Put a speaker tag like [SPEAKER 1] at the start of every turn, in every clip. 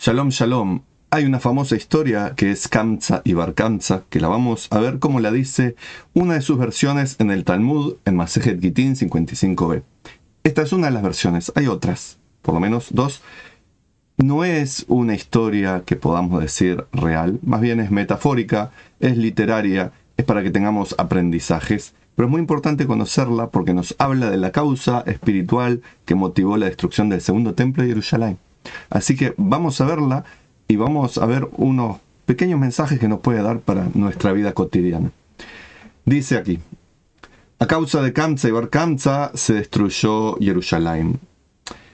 [SPEAKER 1] Shalom, shalom. Hay una famosa historia que es Kamsa y Bar Kamsa, que la vamos a ver cómo la dice una de sus versiones en el Talmud, en Masejet Gitin 55b. Esta es una de las versiones, hay otras, por lo menos dos. No es una historia que podamos decir real, más bien es metafórica, es literaria, es para que tengamos aprendizajes, pero es muy importante conocerla porque nos habla de la causa espiritual que motivó la destrucción del segundo templo de Jerusalén. Así que vamos a verla y vamos a ver unos pequeños mensajes que nos puede dar para nuestra vida cotidiana. Dice aquí: a causa de Kamsa y Bar Kamsa se destruyó Jerusalén.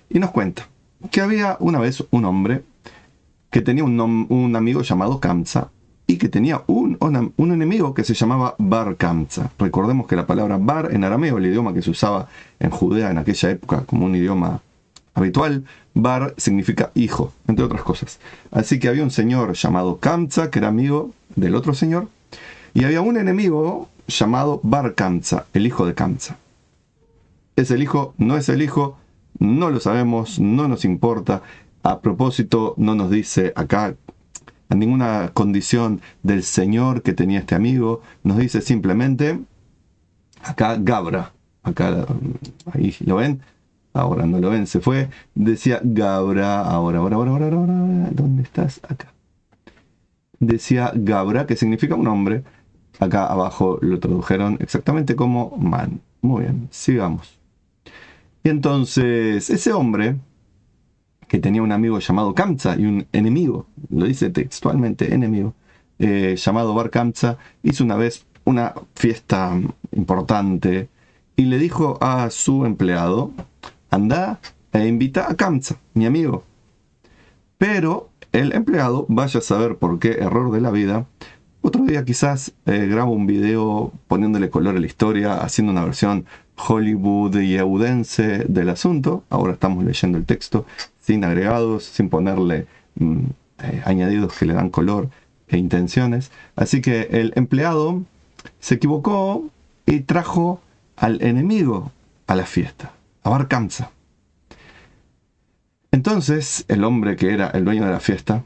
[SPEAKER 1] Y nos cuenta que había una vez un hombre que tenía un amigo llamado Kamsa y que tenía un enemigo que se llamaba Bar Kamsa. Recordemos que la palabra Bar en arameo, el idioma que se usaba en Judea en aquella época como un idioma habitual, Bar significa hijo, entre otras cosas. Así que había un señor llamado Kamsa, que era amigo del otro señor, y había un enemigo llamado Bar Kamsa, el hijo de Kamsa. ¿Es el hijo? ¿No es el hijo? No lo sabemos, no nos importa. A propósito, no nos dice acá a ninguna condición del señor que tenía este amigo. Nos dice simplemente, acá Gabra. Acá, ahí lo ven. Ahora no lo ven, se fue. Decía Gabra. Ahora. ¿Dónde estás? Acá. Decía Gabra, que significa un hombre. Acá abajo lo tradujeron exactamente como man. Muy bien, sigamos. Y entonces, ese hombre, que tenía un amigo llamado Kamsa y un enemigo, lo dice textualmente, enemigo, llamado Bar Kamsa, hizo una vez una fiesta importante y le dijo a su empleado: anda e invita a Kamsa, mi amigo. Pero el empleado, vaya a saber por qué error de la vida, otro día quizás graba un video poniéndole color a la historia, haciendo una versión Hollywood yehudense del asunto. Ahora estamos leyendo el texto sin agregados, sin ponerle añadidos que le dan color e intenciones. Así que el empleado se equivocó y trajo al enemigo a la fiesta, a Bar Kamsa. Entonces el hombre que era el dueño de la fiesta,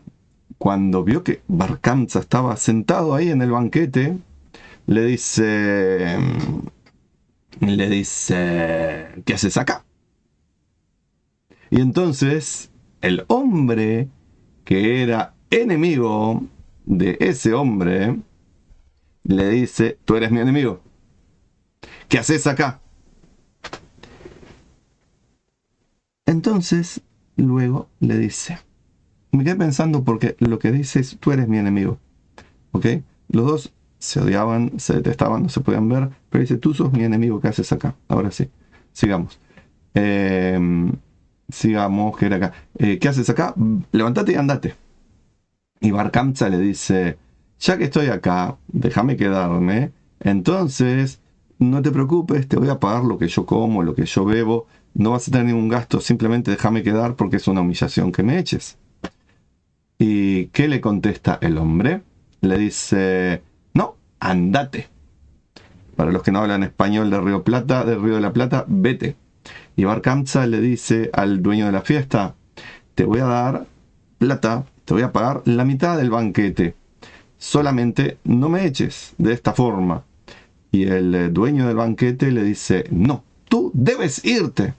[SPEAKER 1] cuando vio que Bar Kamsa estaba sentado ahí en el banquete, le dice, ¿qué haces acá? Y entonces el hombre que era enemigo de ese hombre le dice: tú eres mi enemigo, ¿qué haces acá? Entonces luego le dice, me quedé pensando porque lo que dice es: tú eres mi enemigo, ¿ok? Los dos se odiaban, se detestaban, no se podían ver, pero dice: tú sos mi enemigo, ¿qué haces acá? Ahora sí, sigamos. Sigamos, que era acá. ¿Qué haces acá? Levántate y andate. Y Bar Kamsa le dice: ya que estoy acá, déjame quedarme. Entonces, no te preocupes, te voy a pagar lo que yo como, lo que yo bebo. No vas a tener ningún gasto, simplemente déjame quedar porque es una humillación que me eches. ¿Y qué le contesta el hombre? Le dice: no, andate. Para los que no hablan español de Río de la Plata, vete. Y Bar Kamsa le dice al dueño de la fiesta: te voy a dar plata, te voy a pagar la mitad del banquete. Solamente no me eches de esta forma. Y el dueño del banquete le dice: no, tú debes irte.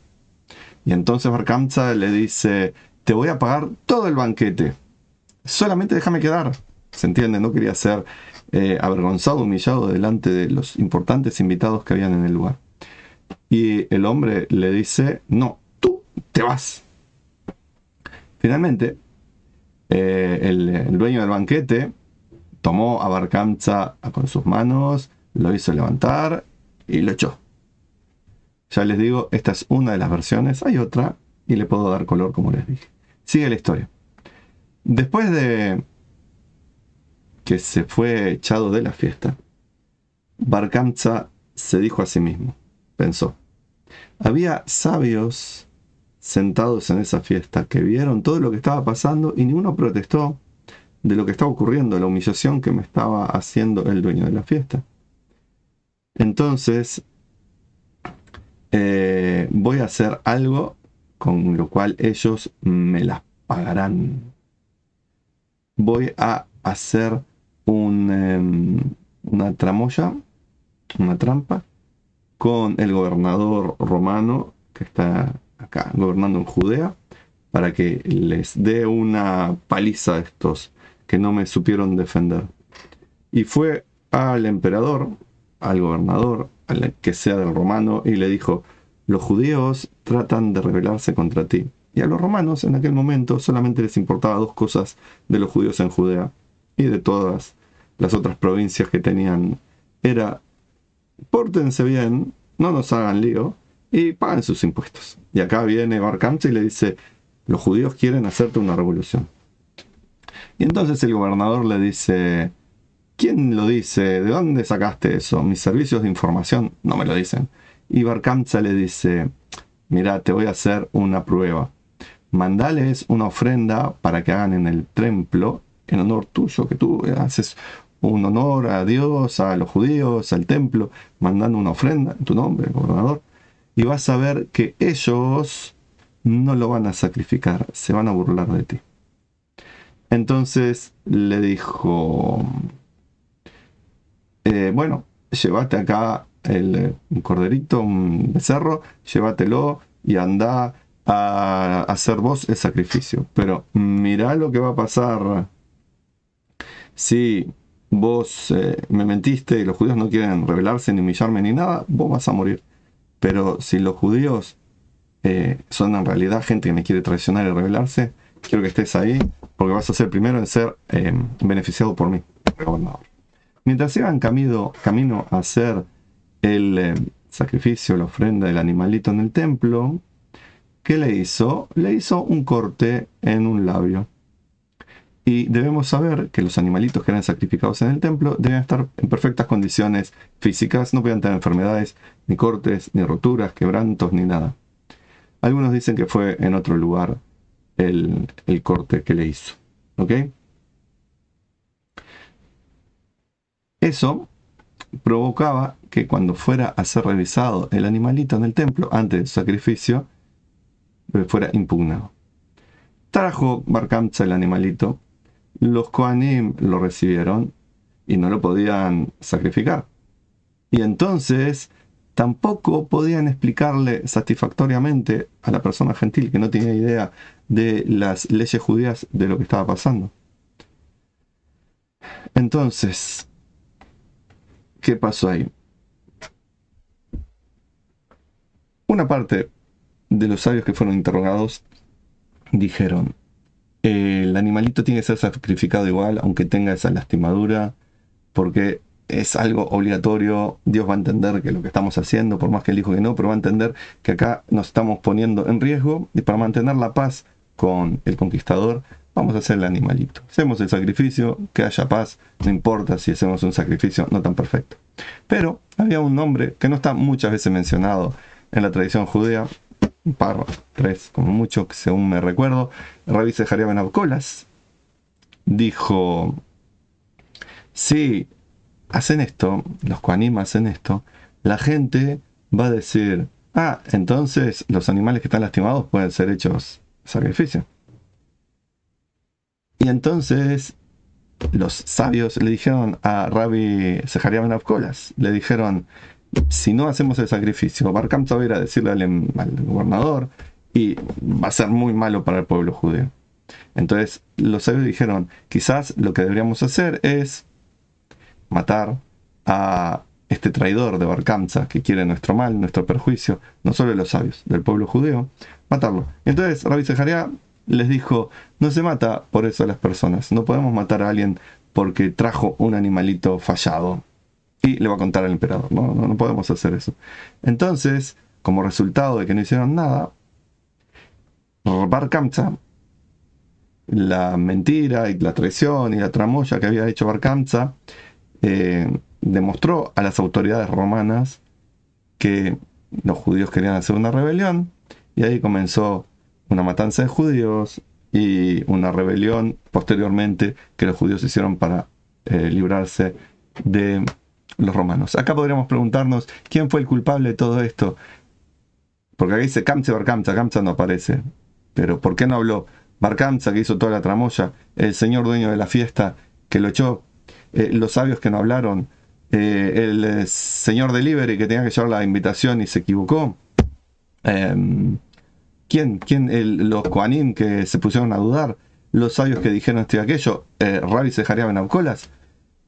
[SPEAKER 1] Y entonces Bar Kamsa le dice: te voy a pagar todo el banquete. Solamente déjame quedar. ¿Se entiende? No quería ser avergonzado, humillado delante de los importantes invitados que habían en el lugar. Y el hombre le dice: no, tú te vas. Finalmente, el dueño del banquete tomó a Bar Kamsa con sus manos, lo hizo levantar y lo echó. Ya les digo, esta es una de las versiones, hay otra y le puedo dar color como les dije. Sigue la historia. Después de que se fue echado de la fiesta, Bar Kamsa se dijo a sí mismo, pensó: había sabios sentados en esa fiesta que vieron todo lo que estaba pasando y ninguno protestó de lo que estaba ocurriendo, la humillación que me estaba haciendo el dueño de la fiesta. Entonces, voy a hacer algo con lo cual ellos me las pagarán. voy a hacer una tramoya, una trampa, con el gobernador romano que está acá gobernando en Judea, para que les dé una paliza a estos que no me supieron defender. Y fue al emperador, al gobernador, al que sea del romano, y le dijo: los judíos tratan de rebelarse contra ti. Y a los romanos en aquel momento solamente les importaba dos cosas de los judíos en Judea y de todas las otras provincias que tenían. Era: pórtense bien, no nos hagan lío y paguen sus impuestos. Y acá viene Bar Kamsa y le dice: los judíos quieren hacerte una revolución. Y entonces el gobernador le dice: ¿quién lo dice? ¿De dónde sacaste eso? Mis servicios de información no me lo dicen. Y Bar Kamsa le dice: mira, te voy a hacer una prueba. Mandales una ofrenda para que hagan en el templo, en honor tuyo, que tú haces un honor a Dios, a los judíos, al templo, mandando una ofrenda en tu nombre, gobernador. Y vas a ver que ellos no lo van a sacrificar, se van a burlar de ti. Entonces le dijo: bueno, llévate acá un corderito, un becerro, llévatelo y anda a hacer vos el sacrificio. Pero mirá lo que va a pasar si vos me mentiste y los judíos no quieren rebelarse ni humillarme ni nada, vos vas a morir. Pero si los judíos son en realidad gente que me quiere traicionar y rebelarse, quiero que estés ahí, porque vas a ser el primero en ser beneficiado por mí, gobernador. Mientras iban camino a hacer el sacrificio, la ofrenda del animalito en el templo, ¿qué le hizo? Le hizo un corte en un labio. Y debemos saber que los animalitos que eran sacrificados en el templo debían estar en perfectas condiciones físicas, no podían tener enfermedades, ni cortes, ni roturas, quebrantos, ni nada. Algunos dicen que fue en otro lugar el corte que le hizo. ¿Ok? Eso provocaba que cuando fuera a ser revisado el animalito en el templo, antes del sacrificio, fuera impugnado. Trajo Bar Kamsa el animalito, los Kohanim lo recibieron y no lo podían sacrificar. Y entonces tampoco podían explicarle satisfactoriamente a la persona gentil que no tenía idea de las leyes judías de lo que estaba pasando. Entonces, ¿qué pasó ahí? Una parte de los sabios que fueron interrogados dijeron: el animalito tiene que ser sacrificado igual, aunque tenga esa lastimadura, porque es algo obligatorio. Dios va a entender que lo que estamos haciendo, por más que él dijo que no, pero va a entender que acá nos estamos poniendo en riesgo, y para mantener la paz con el conquistador, vamos a hacer el animalito. Hacemos el sacrificio, que haya paz, no importa si hacemos un sacrificio no tan perfecto. Pero había un nombre que no está muchas veces mencionado en la tradición judía, un par, tres como mucho, que según me recuerdo, Rabbi Zeharia ben Abkolas dijo: si hacen esto, los Kohanim hacen esto, la gente va a decir: ah, entonces los animales que están lastimados pueden ser hechos sacrificio. Y entonces los sabios le dijeron a Rabbi Zeharia ben Abkolas, le dijeron: si no hacemos el sacrificio, Bar Kamsa va a ir a decirle al gobernador y va a ser muy malo para el pueblo judío. Entonces los sabios dijeron: quizás lo que deberíamos hacer es matar a este traidor de Bar Kamsa que quiere nuestro mal, nuestro perjuicio, no solo de los sabios, del pueblo judío, matarlo. Entonces Rabbi Zeharia les dijo: no se mata por eso a las personas, no podemos matar a alguien porque trajo un animalito fallado y le va a contar al emperador, no podemos hacer eso. Entonces, como resultado de que no hicieron nada, Bar Kamsa, la mentira y la traición y la tramoya que había hecho Bar Kamsa, demostró a las autoridades romanas que los judíos querían hacer una rebelión, y ahí comenzó una matanza de judíos y una rebelión posteriormente que los judíos hicieron para librarse de los romanos. Acá podríamos preguntarnos quién fue el culpable de todo esto, porque acá dice Kamsa Bar Kamsa, Kamsa no aparece, pero ¿por qué no habló Bar Kamsa, que hizo toda la tramoya, el señor dueño de la fiesta, que lo echó, los sabios que no hablaron, el señor delivery que tenía que llevar la invitación y se equivocó. Los Kohanim que se pusieron a dudar, los sabios que dijeron esto y aquello, Rabbi Zeharia ben Abcolas.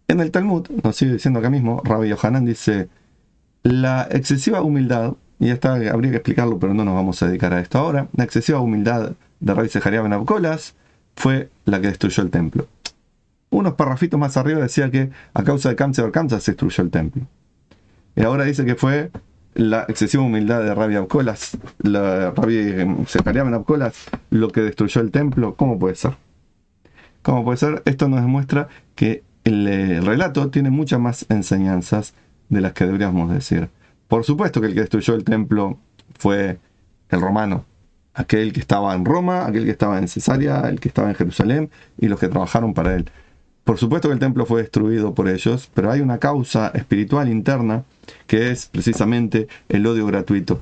[SPEAKER 1] En el Talmud, nos sigue diciendo acá mismo, Rabbi Yohanan dice, la excesiva humildad, y esta habría que explicarlo, pero no nos vamos a dedicar a esto ahora, la excesiva humildad de Rabbi Zeharia ben Abcolas fue la que destruyó el templo. Unos parrafitos más arriba decía que a causa de Kamsa Bar Kamsa se destruyó el templo. Y ahora dice que fue la excesiva humildad de Rabbi Abcolas, Rabbi Zeharia ben Abcolas, lo que destruyó el templo. ¿Cómo puede ser? ¿Cómo puede ser? Esto nos demuestra que el relato tiene muchas más enseñanzas de las que deberíamos decir. Por supuesto que el que destruyó el templo fue el romano, aquel que estaba en Roma, aquel que estaba en Cesarea, el que estaba en Jerusalén y los que trabajaron para él. Por supuesto que el templo fue destruido por ellos, pero hay una causa espiritual interna que es precisamente el odio gratuito.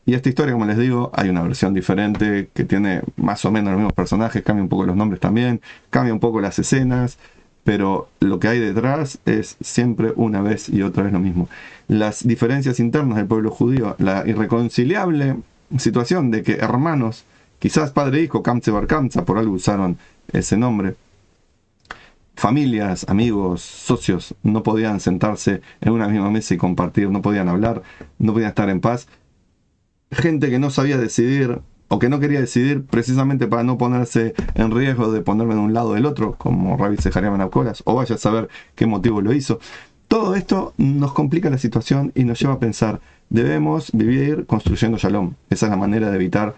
[SPEAKER 1] Y esta historia, como les digo, hay una versión diferente que tiene más o menos los mismos personajes, cambia un poco los nombres también, cambia un poco las escenas, pero lo que hay detrás es siempre una vez y otra vez lo mismo. Las diferencias internas del pueblo judío, la irreconciliable situación de que hermanos, quizás padre e hijo, Kamsa Bar Kamsa, por algo usaron ese nombre, familias, amigos, socios, no podían sentarse en una misma mesa y compartir, no podían hablar, no podían estar en paz. Gente que no sabía decidir o que no quería decidir precisamente para no ponerse en riesgo de ponerme de un lado o del otro, como Rabbi Zeharia ben Abcolas, o vaya a saber qué motivo lo hizo. Todo esto nos complica la situación y nos lleva a pensar, debemos vivir construyendo Shalom. Esa es la manera de evitar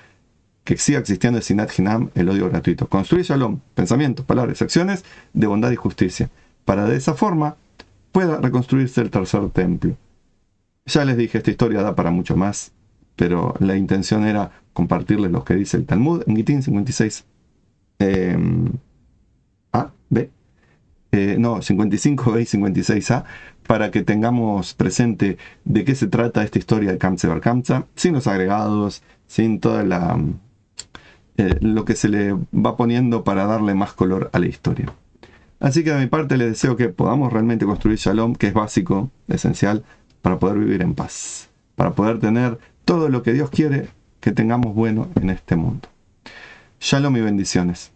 [SPEAKER 1] que siga existiendo el Sinat Hinam, el odio gratuito. Construir Shalom, pensamientos, palabras, acciones de bondad y justicia, para de esa forma pueda reconstruirse el tercer templo. Ya les dije, esta historia da para mucho más, pero la intención era compartirles lo que dice el Talmud en Gitín 56 A, B, 55b y 56a, para que tengamos presente de qué se trata esta historia de Kamsa Bar Kamsa, sin los agregados, sin toda lo que se le va poniendo para darle más color a la historia. Así que de mi parte les deseo que podamos realmente construir Shalom, que es básico, esencial, para poder vivir en paz, para poder tener todo lo que Dios quiere que tengamos bueno en este mundo. Shalom y bendiciones.